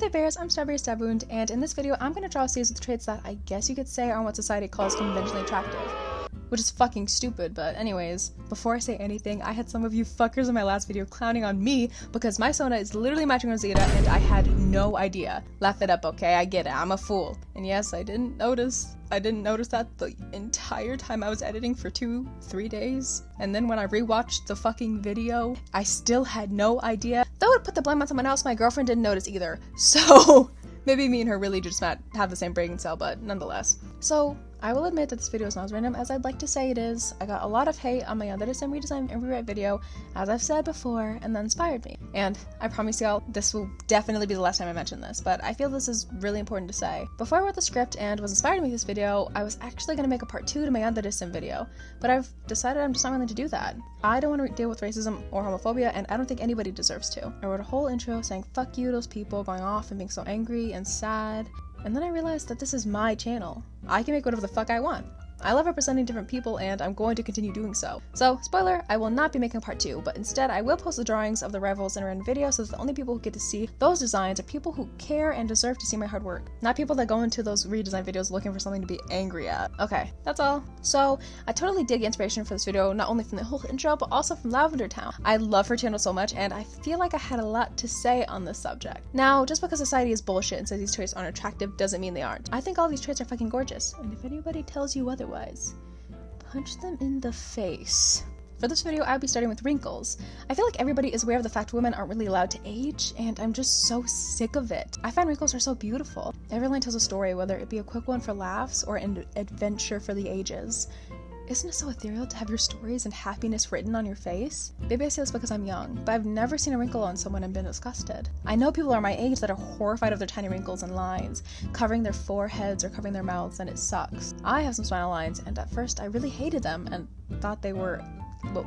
there bears, I'm Strawbearry Stabwound, and in this video I'm going to draw a series of traits that I guess you could say are what society calls conventionally attractive. Which is fucking stupid, but anyways, before I say anything, I had some of you fuckers in my last video clowning on me because my Sona is literally matching Rosita and I had no idea. Laugh it up, okay? I get it, I'm a fool. And yes, I didn't notice that the entire time I was editing for 2-3 days. And then when I rewatched the fucking video, I still had no idea. That would put the blame on someone else. My girlfriend didn't notice either. So maybe me and her really just not have the same brain cell, but nonetheless. So I will admit that this video is not as random as I'd like to say it is. I got a lot of hate on my Unconventional redesign and rewrite video, as I've said before, and that inspired me. And I promise y'all, this will definitely be the last time I mention this, but I feel this is really important to say. Before I wrote the script and was inspired to make this video, I was actually going to make a part 2 to my Unconventional video, but I've decided I'm just not willing to do that. I don't want to deal with racism or homophobia, and I don't think anybody deserves to. I wrote a whole intro saying fuck you to those people going off and being so angry and sad. And then I realized that this is my channel. I can make whatever the fuck I want. I love representing different people and I'm going to continue doing so. So, spoiler, I will not be making a part 2, but instead I will post the drawings of the rivals in a random video so that the only people who get to see those designs are people who care and deserve to see my hard work. Not people that go into those redesign videos looking for something to be angry at. Okay, that's all. So, I totally did get inspiration for this video, not only from the whole intro, but also from Lavender Town. I love her channel so much and I feel like I had a lot to say on this subject. Now, just because society is bullshit and says these traits aren't attractive doesn't mean they aren't. I think all these traits are fucking gorgeous, and if anybody tells you otherwise, punch them in the face. For this video, I'll be starting with wrinkles. I feel like everybody is aware of the fact women aren't really allowed to age, and I'm just so sick of it. I find wrinkles are so beautiful. Every line tells a story, whether it be a quick one for laughs or an adventure for the ages. Isn't it so ethereal to have your stories and happiness written on your face? Maybe I say this because I'm young, but I've never seen a wrinkle on someone and been disgusted. I know people are my age that are horrified of their tiny wrinkles and lines, covering their foreheads or covering their mouths, and it sucks. I have some smile lines, and at first I really hated them and thought they were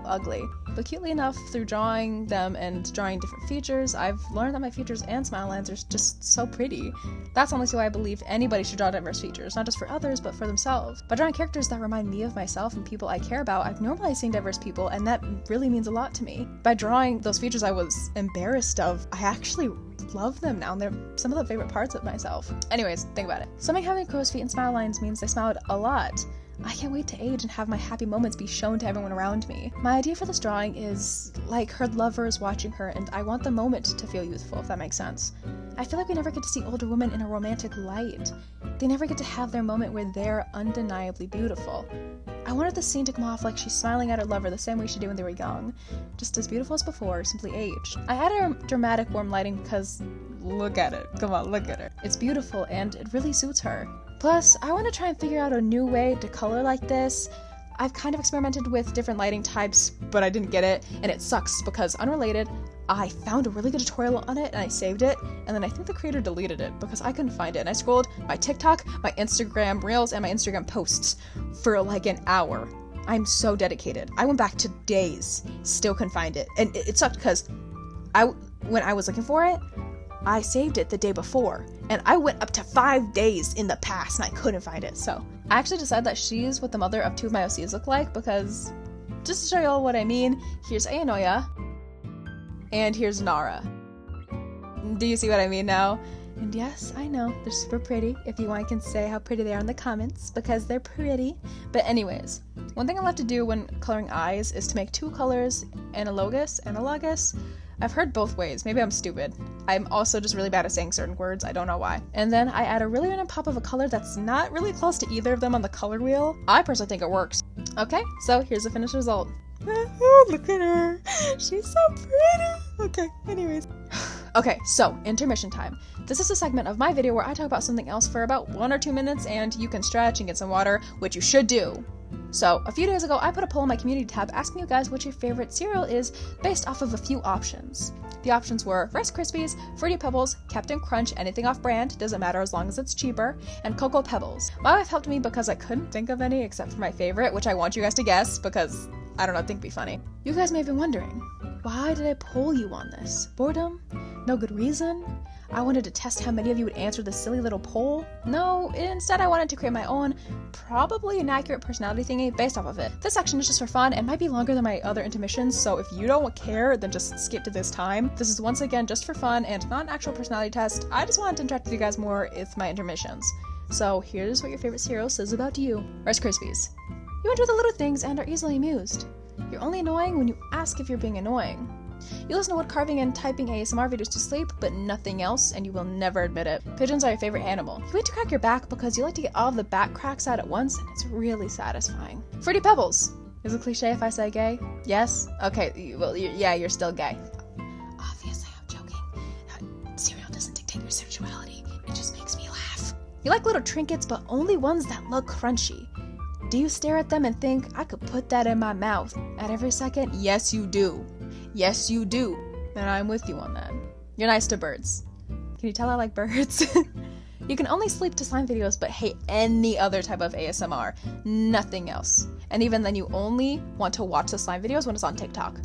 ugly. But cutely enough, through drawing them and drawing different features, I've learned that my features and smile lines are just so pretty. That's honestly why I believe anybody should draw diverse features, not just for others, but for themselves. By drawing characters that remind me of myself and people I care about, I've normalized seeing diverse people, and that really means a lot to me. By drawing those features I was embarrassed of, I actually love them now, and they're some of the favorite parts of myself. Anyways, think about it. Something having crow's feet and smile lines means they smiled a lot. I can't wait to age and have my happy moments be shown to everyone around me. My idea for this drawing is like her lover is watching her, and I want the moment to feel youthful, if that makes sense. I feel like we never get to see older women in a romantic light. They never get to have their moment where they're undeniably beautiful. I wanted the scene to come off like she's smiling at her lover the same way she did when they were young, just as beautiful as before, simply aged. I added a dramatic warm lighting because look at it. Come on, look at her. It's beautiful and it really suits her. Plus, I want to try and figure out a new way to color like this. I've kind of experimented with different lighting types, but I didn't get it, and it sucks because, unrelated, I found a really good tutorial on it and I saved it, and then I think the creator deleted it because I couldn't find it, and I scrolled my TikTok, my Instagram Reels, and my Instagram posts for like an hour. I'm so dedicated. I went back to days, still couldn't find it, and it sucked because when I was looking for it, I saved it the day before, and I went up to 5 days in the past and I couldn't find it. So I actually decided that she's what the mother of 2 of my OCs look like, because just to show you all what I mean, here's Ayanoya and here's Nara. Do you see what I mean now? And yes, I know, they're super pretty. If you want, I can say how pretty they are in the comments, because they're pretty. But anyways, one thing I love to do when coloring eyes is to make 2 colors analogous. I've heard both ways. Maybe I'm stupid. I'm also just really bad at saying certain words. I don't know why. And then I add a really random pop of a color that's not really close to either of them on the color wheel. I personally think it works. Okay, so here's the finished result. Oh, look at her. She's so pretty. Okay, anyways. Okay, so intermission time. This is a segment of my video where I talk about something else for about 1 or 2 minutes, and you can stretch and get some water, which you should do. So, a few days ago, I put a poll in my community tab asking you guys what your favorite cereal is based off of a few options. The options were Rice Krispies, Fruity Pebbles, Captain Crunch, anything off-brand, doesn't matter as long as it's cheaper, and Cocoa Pebbles. My wife helped me because I couldn't think of any except for my favorite, which I want you guys to guess because, I don't know, I think it'd be funny. You guys may have been wondering, why did I poll you on this? Boredom? No good reason? I wanted to test how many of you would answer this silly little poll. No, instead I wanted to create my own, probably inaccurate personality thingy based off of it. This section is just for fun and might be longer than my other intermissions, so if you don't care, then just skip to this time. This is once again just for fun and not an actual personality test. I just wanted to interact with you guys more with my intermissions. So here's what your favorite cereal says about you. Rice Krispies. You enjoy the little things and are easily amused. You're only annoying when you ask if you're being annoying. You listen to wood carving and typing ASMR videos to sleep, but nothing else, and you will never admit it. Pigeons are your favorite animal. You wait to crack your back because you like to get all of the back cracks out at once, and it's really satisfying. Fruity Pebbles. Is it cliche if I say gay? Yes? Okay, well, yeah, you're still gay. Obviously, I'm joking. Cereal doesn't dictate your sexuality. It just makes me laugh. You like little trinkets, but only ones that look crunchy. Do you stare at them and think, I could put that in my mouth at every second? Yes, you do. Yes, you do. And I'm with you on that. You're nice to birds. Can you tell I like birds? You can only sleep to slime videos but hate any other type of ASMR. Nothing else. And even then you only want to watch the slime videos when it's on TikTok.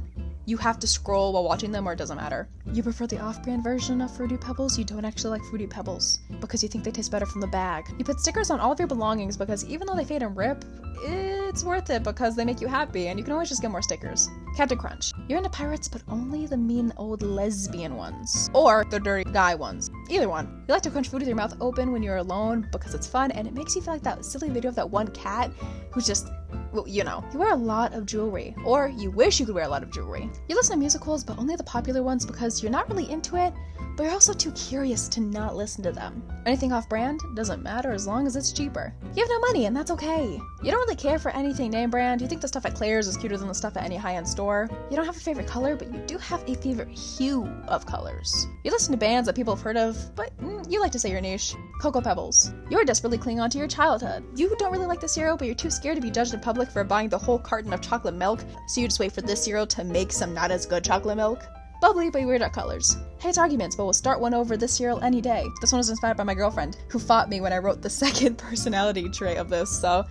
You have to scroll while watching them or it doesn't matter. You prefer the off-brand version of Fruity Pebbles. You don't actually like Fruity Pebbles because you think they taste better from the bag. You put stickers on all of your belongings because even though they fade and rip, it's worth it because they make you happy and you can always just get more stickers. Captain Crunch. You're into pirates but only the mean old lesbian ones. Or the dirty guy ones. Either one. You like to crunch food with your mouth open when you're alone because it's fun and it makes you feel like that silly video of that one cat who's just, well, you know. You wear a lot of jewelry. Or you wish you could wear a lot of jewelry. You listen to musicals but only the popular ones because you're not really into it, but you're also too curious to not listen to them. Anything off-brand doesn't matter as long as it's cheaper. You have no money and that's okay. You don't really care for anything name brand. You think the stuff at Claire's is cuter than the stuff at any high-end store. You don't have a favorite color, but you do have a favorite hue of colors. You listen to bands that people have heard of, but you like to say your niche. Cocoa Pebbles. You're desperately clinging on to your childhood. You don't really like the cereal, but you're too scared to be judged in public for buying the whole carton of chocolate milk, so you just wait for this cereal to make some not as good chocolate milk. Bubbly, but you wear dark colors. Hates arguments, but will start one over this cereal any day. This one was inspired by my girlfriend, who fought me when I wrote the second personality trait of this, so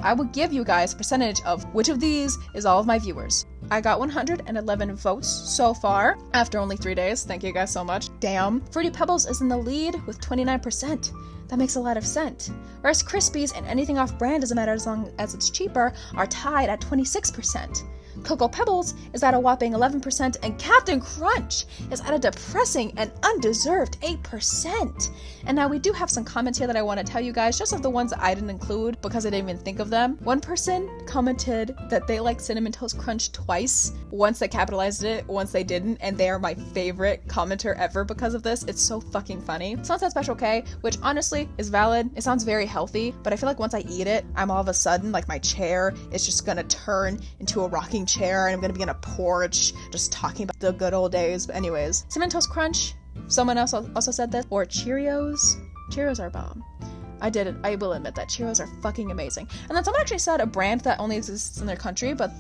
I will give you guys a percentage of which of these is all of my viewers. I got 111 votes so far, after only 3 days. Thank you guys so much. Damn. Fruity Pebbles is in the lead with 29%. That makes a lot of sense. Rice Krispies and anything off-brand, doesn't matter as long as it's cheaper, are tied at 26%. Cocoa Pebbles is at a whopping 11%, and Captain Crunch is at a depressing and undeserved 8%. And now we do have some comments here that I want to tell you guys, just of the ones that I didn't include because I didn't even think of them. One person commented that they like Cinnamon Toast Crunch twice. Once they capitalized it, once they didn't, and they are my favorite commenter ever because of this. It's so fucking funny. Someone said Special K, which honestly is valid. It sounds very healthy, but I feel like once I eat it, I'm all of a sudden, like my chair is just gonna turn into a rocking chair and I'm gonna be on a porch just talking about the good old days. But anyways, Cinnamon Toast Crunch, someone else also said this. Or Cheerios. Cheerios are bomb. I will admit that Cheerios are fucking amazing. And then someone actually said a brand that only exists in their country, but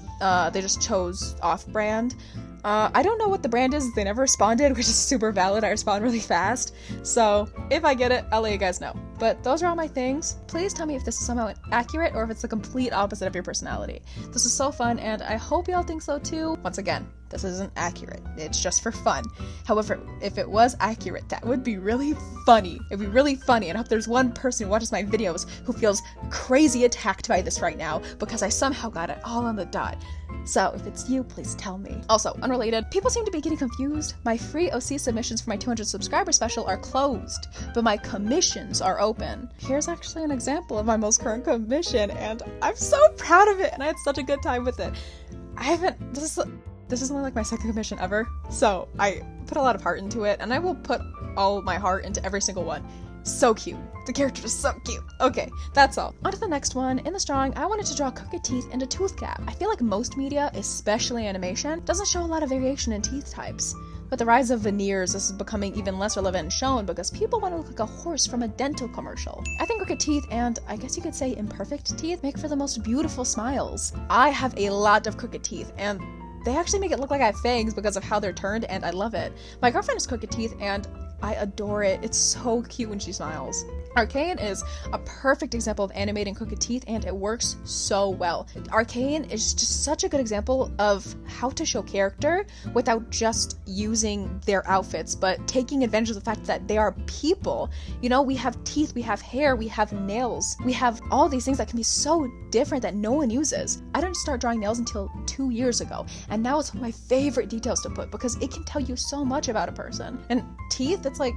they just chose off-brand. I don't know what the brand is. They never responded, which is super valid. I respond really fast. So if I get it, I'll let you guys know. But those are all my things. Please tell me if this is somehow accurate or if it's the complete opposite of your personality. This is so fun and I hope y'all think so too. Once again, this isn't accurate. It's just for fun. However, if it was accurate, that would be really funny. It'd be really funny, and I hope there's one person who watches my videos who feels crazy attacked by this right now because I somehow got it all on the dot. So if it's you, please tell me. Also, unrelated, people seem to be getting confused. My free OC submissions for my 200 subscriber special are closed, but my commissions are open. Here's actually an example of my most current commission, and I'm so proud of it, and I had such a good time with it. This is only like my second commission ever, so I put a lot of heart into it, and I will put all my heart into every single one. So cute. The character is so cute. Okay, that's all. On to the next one. In this drawing, I wanted to draw crooked teeth and a tooth gap. I feel like most media, especially animation, doesn't show a lot of variation in teeth types. With the rise of veneers, this is becoming even less relevant and shown because people want to look like a horse from a dental commercial. I think crooked teeth and, I guess you could say imperfect teeth, make for the most beautiful smiles. I have a lot of crooked teeth, and they actually make it look like I have fangs because of how they're turned, and I love it. My girlfriend has crooked teeth, and I adore it. It's so cute when she smiles. Arcane is a perfect example of animating crooked teeth, and it works so well. Arcane is just such a good example of how to show character without just using their outfits, but taking advantage of the fact that they are people. You know, we have teeth, we have hair, we have nails, we have all these things that can be so different that no one uses. I didn't start drawing nails until 2 years ago, and now it's one of my favorite details to put because it can tell you so much about a person. And teeth, it's like,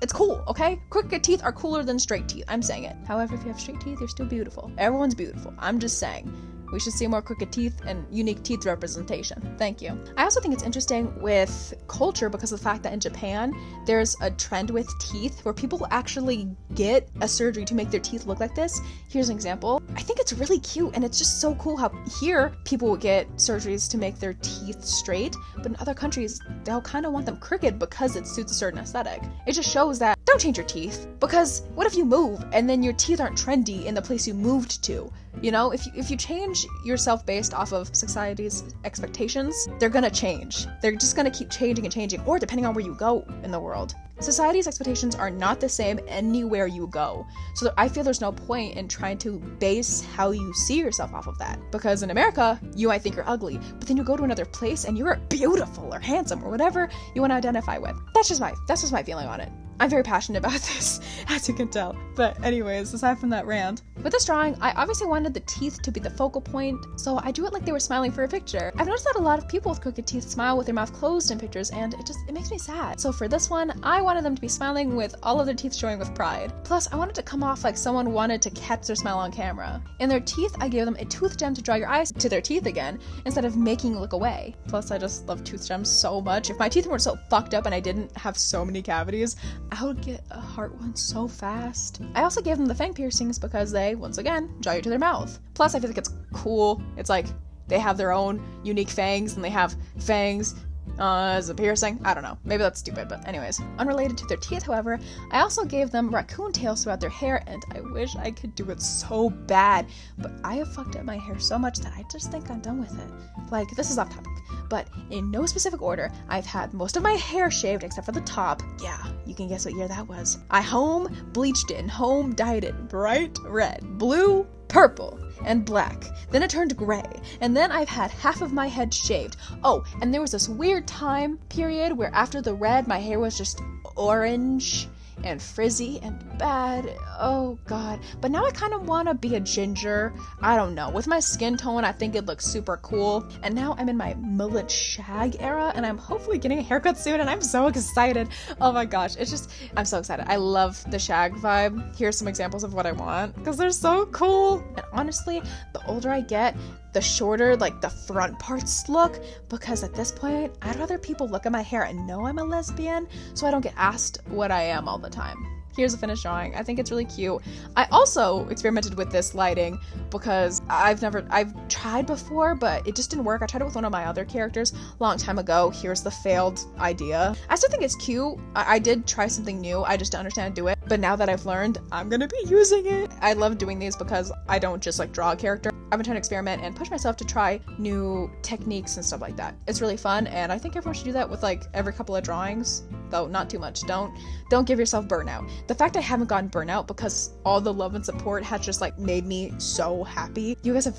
it's cool, okay? Crooked teeth are cooler than straight teeth. I'm saying it. However, if you have straight teeth, you're still beautiful. Everyone's beautiful. I'm just saying. We should see more crooked teeth and unique teeth representation. Thank you. I also think it's interesting with culture because of the fact that in Japan, there's a trend with teeth where people actually get a surgery to make their teeth look like this. Here's an example. I think it's really cute, and it's just so cool how here people will get surgeries to make their teeth straight, but in other countries, they'll kind of want them crooked because it suits a certain aesthetic. It just shows that don't change your teeth, because what if you move and then your teeth aren't trendy in the place you moved to? You know, if you change yourself based off of society's expectations, they're gonna change. They're just gonna keep changing and changing, or depending on where you go in the world. Society's expectations are not the same anywhere you go. So I feel there's no point in trying to base how you see yourself off of that. Because in America, you might think you're ugly, but then you go to another place and you're beautiful or handsome or whatever you want to identify with. That's just my feeling on it. I'm very passionate about this, as you can tell. But anyways, aside from that rant, with this drawing, I obviously wanted the teeth to be the focal point, so I drew it like they were smiling for a picture. I've noticed that a lot of people with crooked teeth smile with their mouth closed in pictures, and it makes me sad. So for this one, I wanted them to be smiling with all of their teeth showing with pride. Plus, I wanted to come off like someone wanted to catch their smile on camera. In their teeth, I gave them a tooth gem to draw your eyes to their teeth again, instead of making you look away. Plus, I just love tooth gems so much. If my teeth weren't so fucked up and I didn't have so many cavities, I would get a heart one so fast. I also gave them the fang piercings because they, once again, draw you to their mouth. Plus, I feel like it's cool. It's like they have their own unique fangs, and they have fangs as a piercing. I don't know. Maybe that's stupid, but anyways. Unrelated to their teeth, however, I also gave them raccoon tails throughout their hair, and I wish I could do it so bad, but I have fucked up my hair so much that I just think I'm done with it. Like, this is off topic, but in no specific order, I've had most of my hair shaved except for the top. Yeah, you can guess what year that was. I home bleached it and home dyed it bright red, blue, purple, and black. Then it turned gray, and then I've had half of my head shaved. Oh, and there was this weird time period where after the red, my hair was just orange and frizzy and bad. Oh god. But now I kind of want to be a ginger. I don't know. With my skin tone, I think it looks super cool. And now I'm in my mullet shag era, and I'm hopefully getting a haircut soon, and I'm so excited. Oh my gosh. I'm so excited. I love the shag vibe. Here's some examples of what I want, because they're so cool. And honestly, the older I get, the shorter, like, the front parts look, because at this point, I'd rather people look at my hair and know I'm a lesbian, so I don't get asked what I am all the time. Here's a finished drawing. I think it's really cute. I also experimented with this lighting because I've tried before, but it just didn't work. I tried it with one of my other characters a long time ago. Here's the failed idea. I still think it's cute. I did try something new. I just don't understand how to do it. But now that I've learned, I'm gonna be using it. I love doing these because I don't just like draw a character. I've been trying to experiment and push myself to try new techniques and stuff like that. It's really fun, and I think everyone should do that with like every couple of drawings, though not too much. Don't give yourself burnout. The fact I haven't gotten burnout because all the love and support has just like made me so happy. You guys have,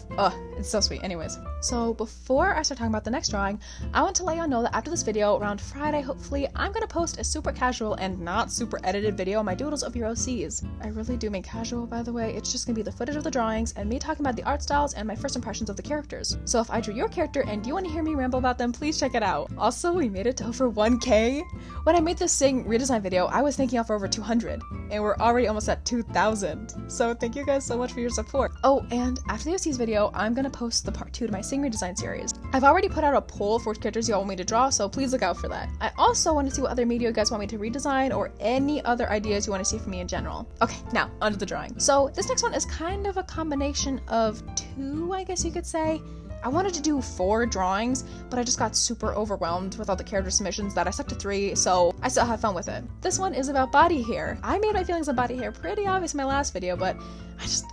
it's so sweet. Anyways, so before I start talking about the next drawing, I want to let y'all know that after this video, around Friday, hopefully, I'm gonna post a super casual and not super edited video on my doodles of your OCs. I really do mean casual, by the way. It's just gonna be the footage of the drawings and me talking about the art styles and my first impressions of the characters. So if I drew your character and you want to hear me ramble about them, please check it out. Also, we made it to over 1K. When I made this Sing redesign video, I was thinking of over 200, and we're already almost at 2,000. So thank you guys so much for your support. Oh, and after the OCs video, I'm gonna post the part 2 to my Sing redesign series. I've already put out a poll for which characters you all want me to draw, so please look out for that. I also want to see what other media you guys want me to redesign, or any other ideas you want to see from me in general. Okay, now onto the drawing. So this next one is kind of a combination of two, I guess you could say. I wanted to do 4 drawings, but I just got super overwhelmed with all the character submissions that I stuck to 3, so I still have fun with it. This one is about body hair. I made my feelings on body hair pretty obvious in my last video, but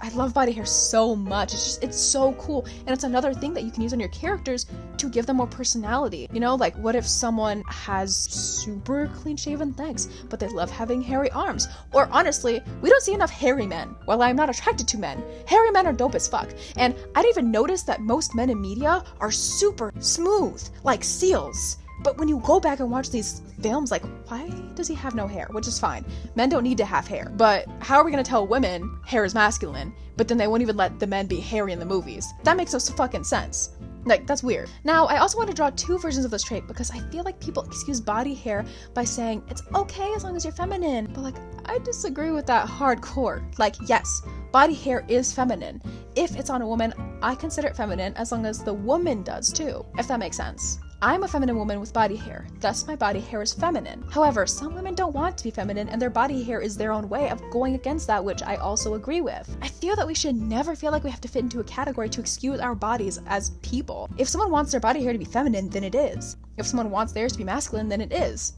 I love body hair so much. It's so cool, and it's another thing that you can use on your characters to give them more personality. You know, like what if someone has super clean shaven legs, but they love having hairy arms? Or honestly, we don't see enough hairy men. While I'm not attracted to men, hairy men are dope as fuck. And I didn't even notice that most men in media are super smooth, like seals. But when you go back and watch these films, like, why does he have no hair? Which is fine. Men don't need to have hair. But how are we gonna tell women hair is masculine, but then they won't even let the men be hairy in the movies? That makes no fucking sense. Like, that's weird. Now, I also want to draw two versions of this trait because I feel like people excuse body hair by saying it's okay as long as you're feminine. But like, I disagree with that hardcore. Like, yes, body hair is feminine. If it's on a woman, I consider it feminine as long as the woman does too, if that makes sense. I'm a feminine woman with body hair, thus my body hair is feminine. However, some women don't want to be feminine and their body hair is their own way of going against that, which I also agree with. I feel that we should never feel like we have to fit into a category to excuse our bodies as people. If someone wants their body hair to be feminine, then it is. If someone wants theirs to be masculine, then it is.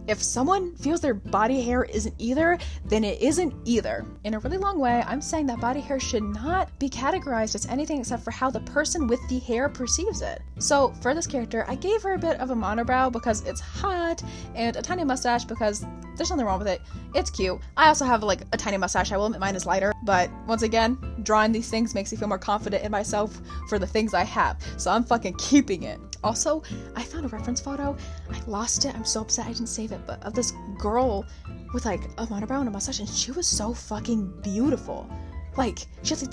If someone feels their body hair isn't either, then it isn't either. In a really long way, I'm saying that body hair should not be categorized as anything except for how the person with the hair perceives it. So for this character, I gave her a bit of a monobrow because it's hot, and a tiny mustache because there's nothing wrong with it. It's cute. I also have like a tiny mustache. I will admit mine is lighter, but once again, drawing these things makes me feel more confident in myself for the things I have. So I'm fucking keeping it. Also, I found a reference photo. I lost it. I'm so upset I didn't save it, but of this girl with like a monobrow and a mustache, and she was so fucking beautiful. Like, she has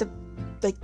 like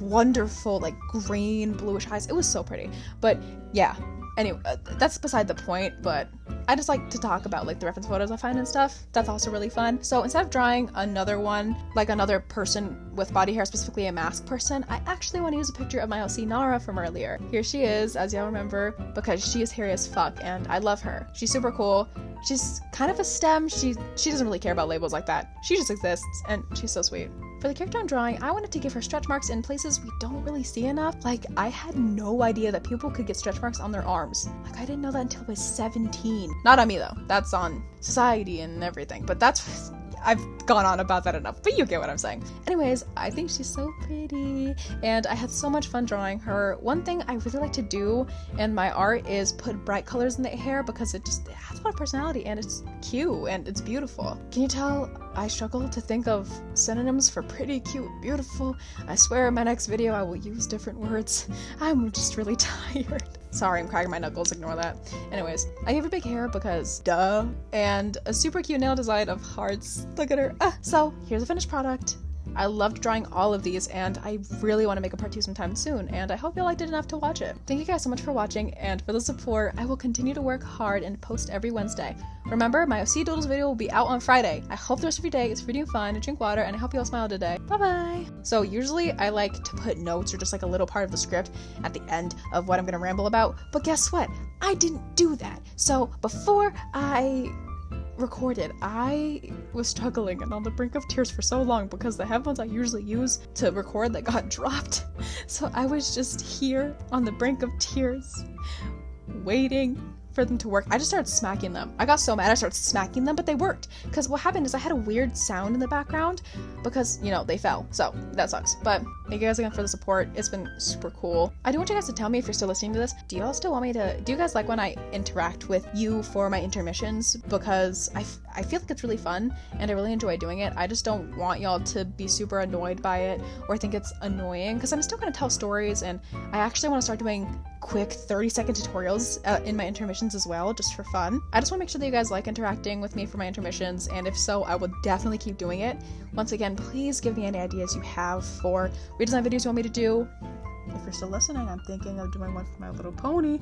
wonderful like green bluish eyes. It was so pretty. But yeah, anyway, that's beside the point, but I just like to talk about like the reference photos I find and stuff. That's also really fun. So instead of drawing another one, like another person with body hair, specifically a masked person, I actually want to use a picture of my OC Nara from earlier. Here she is, as y'all remember, because she is hairy as fuck and I love her. She's super cool. She's kind of a STEM. She doesn't really care about labels like that. She just exists and she's so sweet. For the character I'm drawing, I wanted to give her stretch marks in places we don't really see enough. Like, I had no idea that people could get stretch marks on their arms. Like, I didn't know that until I was 17. Not on me, though. That's on society and everything. But that's... I've gone on about that enough, but you get what I'm saying. Anyways, I think she's so pretty, and I had so much fun drawing her. One thing I really like to do in my art is put bright colors in the hair because it has a lot of personality, and it's cute, and it's beautiful. Can you tell I struggle to think of synonyms for pretty, cute, beautiful? I swear in my next video I will use different words. I'm just really tired. Sorry, I'm cracking my knuckles, ignore that. Anyways, I gave her big hair because duh, and a super cute nail design of hearts. Look at her. So here's the finished product. I loved drawing all of these, and I really want to make a part 2 sometime soon, and I hope you liked it enough to watch it. Thank you guys so much for watching, and for the support. I will continue to work hard and post every Wednesday. Remember, my OC Doodles video will be out on Friday. I hope the rest of your day is pretty and fun, and drink water, and I hope you all smile today. Bye-bye! So usually I like to put notes or just like a little part of the script at the end of what I'm gonna ramble about, but guess what? I didn't do that. So before I recorded, I was struggling and on the brink of tears for so long because the headphones I usually use to record that got dropped. So I was just here on the brink of tears, waiting for them to work. I just started smacking them. I got so mad I started smacking them, but they worked. Because what happened is I had a weird sound in the background because, you know, they fell. So that sucks. But thank you guys again for the support. It's been super cool. I do want you guys to tell me if you're still listening to this. Do you you guys like when I interact with you for my intermissions? Because I feel like it's really fun and I really enjoy doing it. I just don't want y'all to be super annoyed by it or think it's annoying because I'm still gonna tell stories, and I actually want to start doing quick 30-second tutorials in my intermissions as well, just for fun. I just want to make sure that you guys like interacting with me for my intermissions, and if so, I will definitely keep doing it. Once again, please give me any ideas you have for redesign videos you want me to do. If you're still listening, I'm thinking of doing one for My Little Pony,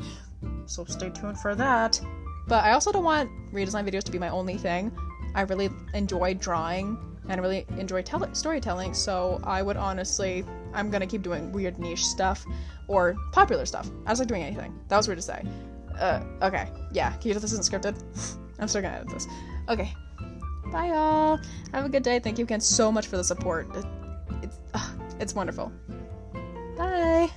so stay tuned for that. But I also don't want redesign videos to be my only thing. I really enjoy drawing and I really enjoy storytelling, so I would honestly, I'm gonna keep doing weird niche stuff or popular stuff. I just like doing anything. That was weird to say. Okay. Yeah, can you tell this isn't scripted? I'm still gonna edit this. Okay. Bye y'all. Have a good day. Thank you again so much for the support. It's wonderful. Bye.